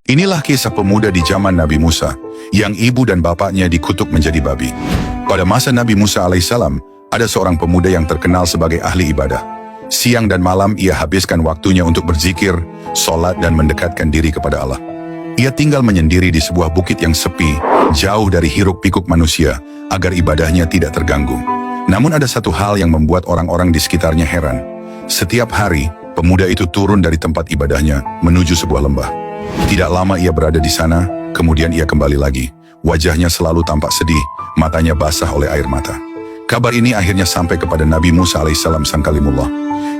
Inilah kisah pemuda di zaman Nabi Musa, yang ibu dan bapaknya dikutuk menjadi babi. Pada masa Nabi Musa alaihissalam, ada seorang pemuda yang terkenal sebagai ahli ibadah. Siang dan malam ia habiskan waktunya untuk berzikir, sholat dan mendekatkan diri kepada Allah. Ia tinggal menyendiri di sebuah bukit yang sepi, jauh dari hiruk-pikuk manusia, agar ibadahnya tidak terganggu. Namun ada satu hal yang membuat orang-orang di sekitarnya heran. Setiap hari, pemuda itu turun dari tempat ibadahnya menuju sebuah lembah. Tidak lama ia berada di sana, kemudian ia kembali lagi. Wajahnya selalu tampak sedih, matanya basah oleh air mata. Kabar ini akhirnya sampai kepada Nabi Musa alaihissalam sang kalimullah.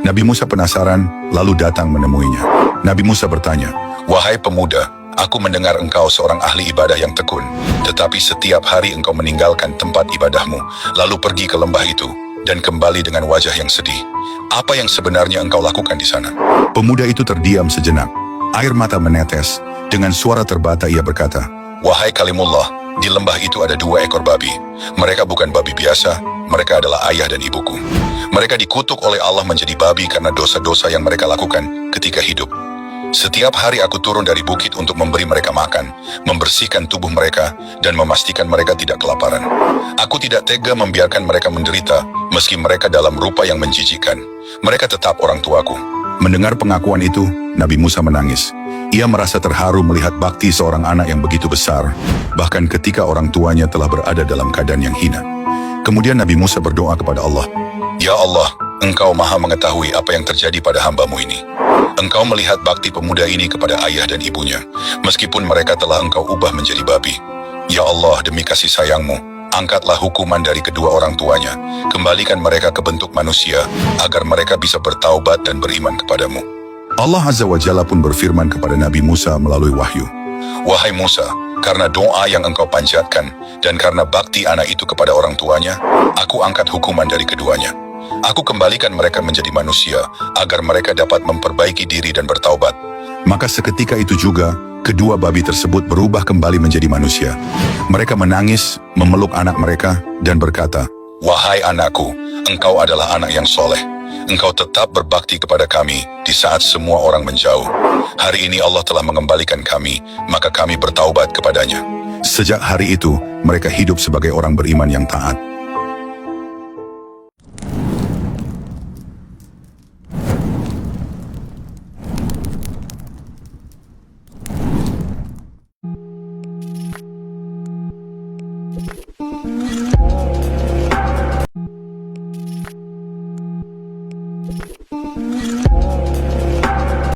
Nabi Musa penasaran, lalu datang menemuinya. Nabi Musa bertanya, "Wahai pemuda, aku mendengar engkau seorang ahli ibadah yang tekun, tetapi setiap hari engkau meninggalkan tempat ibadahmu, lalu pergi ke lembah itu, dan kembali dengan wajah yang sedih. Apa yang sebenarnya engkau lakukan di sana?" Pemuda itu terdiam sejenak. Air mata menetes. Dengan suara terbata ia berkata, "Wahai kalimullah, di lembah itu ada 2 ekor babi. Mereka bukan babi biasa, mereka adalah ayah dan ibuku. Mereka dikutuk oleh Allah menjadi babi karena dosa-dosa yang mereka lakukan ketika hidup. Setiap hari aku turun dari bukit untuk memberi mereka makan, membersihkan tubuh mereka, dan memastikan mereka tidak kelaparan. Aku tidak tega membiarkan mereka menderita, meski mereka dalam rupa yang menjijikkan. Mereka tetap orang tuaku." Mendengar pengakuan itu, Nabi Musa menangis. Ia merasa terharu melihat bakti seorang anak yang begitu besar, bahkan ketika orang tuanya telah berada dalam keadaan yang hina. Kemudian Nabi Musa berdoa kepada Allah, "Ya Allah, Engkau maha mengetahui apa yang terjadi pada hamba-Mu ini. Engkau melihat bakti pemuda ini kepada ayah dan ibunya, meskipun mereka telah Engkau ubah menjadi babi. Ya Allah, demi kasih sayang-Mu, angkatlah hukuman dari kedua orang tuanya, kembalikan mereka ke bentuk manusia, agar mereka bisa bertaubat dan beriman kepadamu." Allah Azza wa Jalla pun berfirman kepada Nabi Musa melalui wahyu, "Wahai Musa, karena doa yang engkau panjatkan, dan karena bakti anak itu kepada orang tuanya, aku angkat hukuman dari keduanya. Aku kembalikan mereka menjadi manusia, agar mereka dapat memperbaiki diri dan bertaubat." Maka seketika itu juga, kedua babi tersebut berubah kembali menjadi manusia. Mereka menangis, memeluk anak mereka, dan berkata, "Wahai anakku, engkau adalah anak yang soleh. Engkau tetap berbakti kepada kami di saat semua orang menjauh. Hari ini Allah telah mengembalikan kami, maka kami bertaubat kepadanya." Sejak hari itu, mereka hidup sebagai orang beriman yang taat.